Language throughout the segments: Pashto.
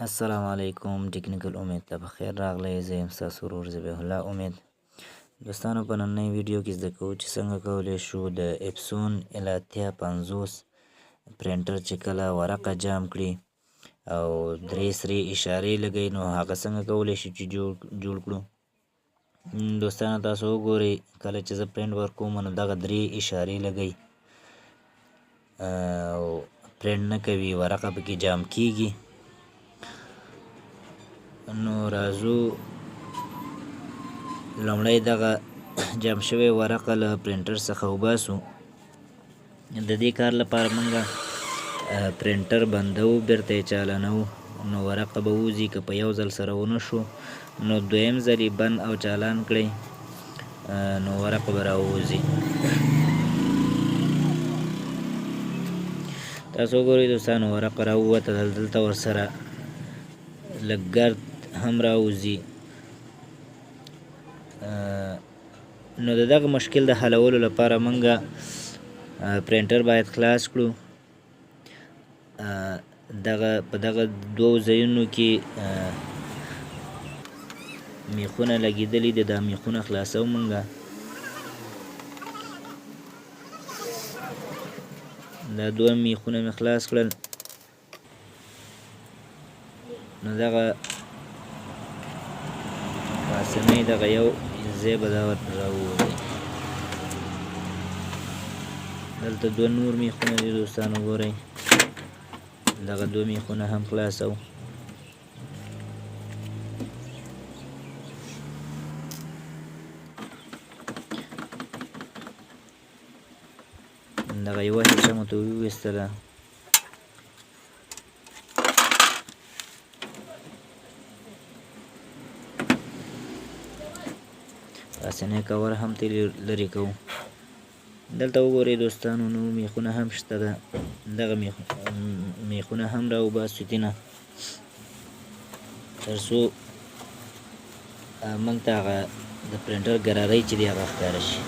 السلام علیکم. ټیکنیکل امید ته بخیر راغلی. زه یم ستاسو ورور ذبیح الله امید. دوستانو په نننۍ ویډیو کې زده کوو چې څنګه کولی شو د اپسون L850 پرنټر چې کله ورقه جام کړي او درې سرې اشارې لګوي نو هغه څنګه کولی شو چې جوړ کړو. دوستانو تاسو وګورئ کله چې زه پرنټ ورکوم نو دغه درې اشارې لګوي او پرنټ نه کوي، ورقه پکې جام کیږي. نو راځو لومړی دغه جام شوی ورقه له پرنټر څخه وباسو. د دې کار لپاره موږ پرنټر بندو، بیرته یې چالانوو نو ورقه به ووځي. که په یو ځل سره ونه شو نو دویم ځل یې بند او چالان کړئ نو ورقه به راووځي. تاسو وګورئ دوستانو ورقه راووته، دلته ورسره لږ ګرد هم راوځي. نو د دغه مشکل د حلولو لپاره موږ پرنټر باید خلاص کړو. په دغه دوو ځایونو کې میخونه لګېدلي دي، دا میخونه خلاصو موږ. دا دوه میخونه مې خلاص کړل. نو دغه پاسنی دغه یو ځای به دا ورته راووځي. دلته دوه نور میخونه دي دوستانو، ګورئ دغه دوه میخونه هم خلاصو. دغه یوه حصه مو ته وویستله. پاسنی کور هم ترې لرې کوو. دلته وګورئ دوستانو نو میخونه هم شته ده، دغه میخونه هم راوباسو دینه تر څو موږ ته هغه د پرنټر ګرارۍ چې دی هغه ښکاره شي.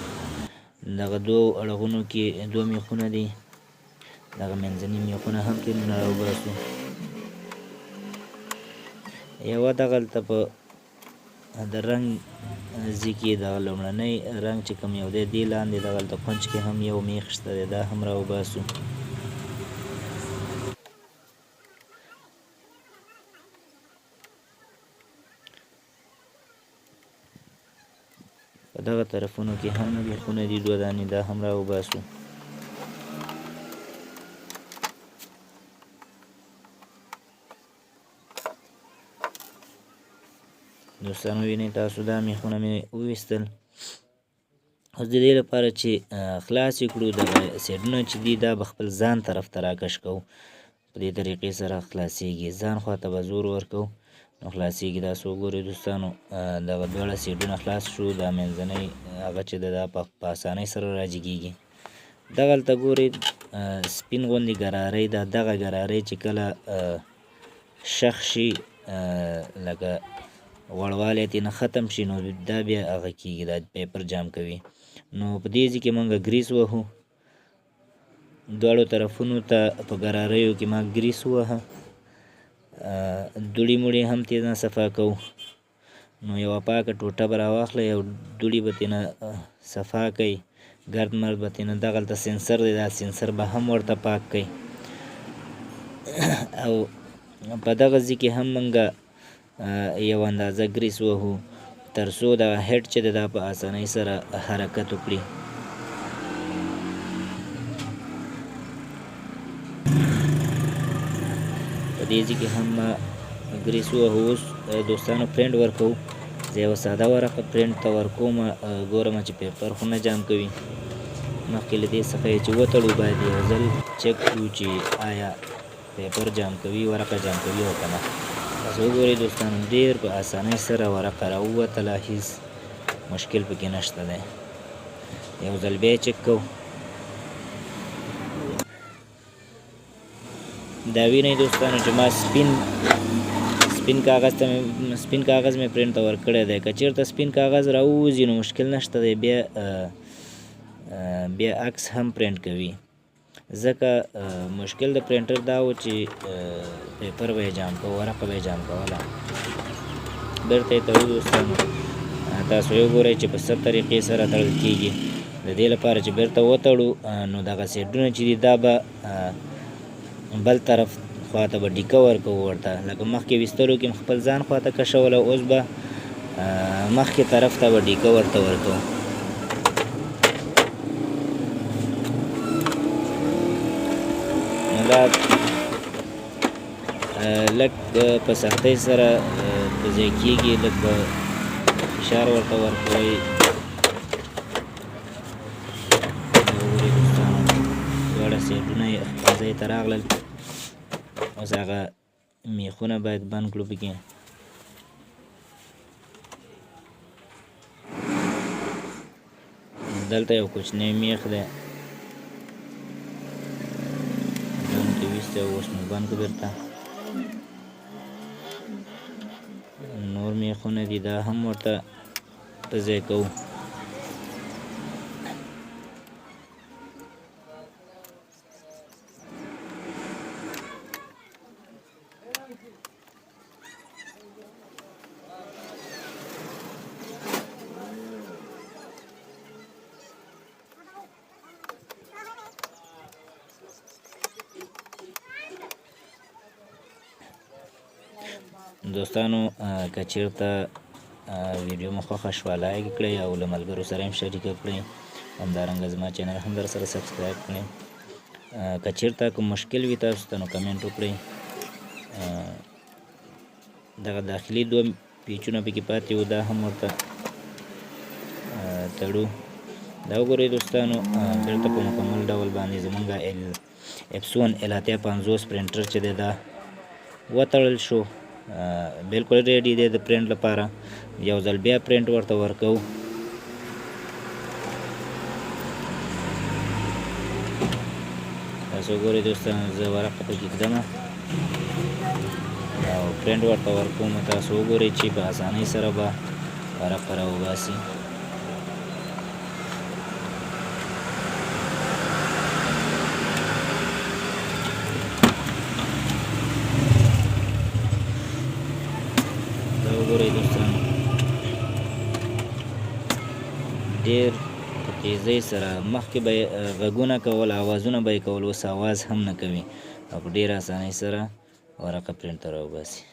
دغه دوو اړخونو کې دوه میخونه دي، دغه منځني میخونه هم ترېنه راوباسو. یوه دغلته په د رنګ ځای کې دغه لومړنی رنګ چې کوم یو دی دې لاندې دغلته کونج کې هم یو میخ شته دی، دا هم راوباسو. په دغه طرفونو کې هم میخونه دي دوه دانې، دا هم راوباسو. دوستانو وینئ تاسو دا میخونه مې وویستل. اوس د دې لپاره چې خلاص یې کړو دغه سیډونه چې دي دا به خپل ځان طرف ته راکش کوو. په دې طریقې سره خلاصیږي، ځان خواته به زور ورکوو نو خلاصیږي. تاسو وګورئ دوستانو دغه دواړه سیډونه خلاص شو، دا منځنی هغه چې دا په اسانۍ سره راجګیږي. دغلته ګورئ سپین غوندې ګرارۍ ده، دغه ګرارۍ چې کله شخ شي لکه غوړوالی ترېنه ختم شي نو دا بیا هغه کېږي، دا پیپر جام کوي. نو په دې ځای کې موږ ګریس وهو، دواړو طرفونو ته په ګراریو کې ما ګریس ووهه. دوړې موړې هم ترېنه صفا کوو. نو یوه پاکه ټوټه به راواخلئ او دوړې به ترېنه صفا کوئ، ګرد مرد به ترېنه. دغلته سینسر دی، دا سینسر به هم ورته پاک کوئ. او په دغه ځای کې هم موږ یو اندازه ګریس وهو تر څو دغه هیډ چې دی دا په اسانۍ سره حرکت وکړي. په دې ځای کې هم ګریس ووهو. اوس دوستانو پرنټ ورکوو. زه یوه ساده ورقه پرنټ ته ورکوم، ګورم چې پیپر خو نه جام کوي. مخکې له دې څخه یې چې وتړو باید یو ځل چک کړو چې آیا پیپر جام کوي، ورقه جام کوي او که نه. تاسو وګورئ دوستانو ډېر په اسانۍ سره ورقه راووتله، هېڅ مشکل پکې نشته دی. یو ځل بیا یې چک کوو. دا وینئ دوستانو چې ما سپین کاغذ مې پرنټ ته ورکړی دی. که چېرته سپین کاغذ راووځي نو مشکل نشته دی، بیا عکس هم پرنټ کوي. ځکه مشکل د پرنټر دا و چې پیپر به یې جام کوه، ورقه به یې جام کوله. بېرته یې تړو دوستانو. تاسو یې وګورئ چې په څه طریقې سره تړل کېږي. د دې لپاره چې بېرته وتړو نو دغه سیډونه چې دي دا به بل طرف خواته به ډیکه ورکوو ورته، لکه مخکې ویستلو کې خپل ځان خواته کشول، اوس به مخکې طرف ته به ډیکه ورته ورکوو. نو دا لږ په سختۍ سره په ځای کېږي، لږ به فشار ورته ورکوئ. وګورئ دوستانو دواړه سیډونه یې خپل ځای ته راغلل. اوس هغه میخونه باید بند کړو پکې. دلته یو کوچنی میخ دی، دونکې ویستی او اوس مو بند کړو بېرته. نور میخونه دي دا هم ورته په ځای کوو. دوستانو که چېرته ویډیو مو خوښه شوه لایک کړئ او له ملګرو سره هم شریکه کړئ. همدارنګه زما چینل هم در سره سبسکرایب کړئ. که چېرته کوم مشکل وي تاسو ته نو کمنټ وکړئ. دغه داخلي دوه پیچونه پکې پاتې وو، دا هم ورته تړو. دا وګورئ دوستانو بېرته په مکمل ډول باندې زمونږ اپسون L850 پرنټر چې دی دا وتړل شو. بالکل ریډي دی د پرنټ لپاره. یو ځل بیا پرنټ ورته ورکوو. تاسو وګورئ دوستانو زه ورقه پکې ږدم او پرنټ ورته ورکوم. تاسو وګورئ چې په اسانۍ سره به ورقه راوباسي. وګورئ دوستانو ډېر په تیزۍ سره مخکې به یې غږونه کول، اوازونه به یې کول، اوس اواز هم نه کوي او په ډېره اسانۍ سره ورقه پرنټ ته راوباسي.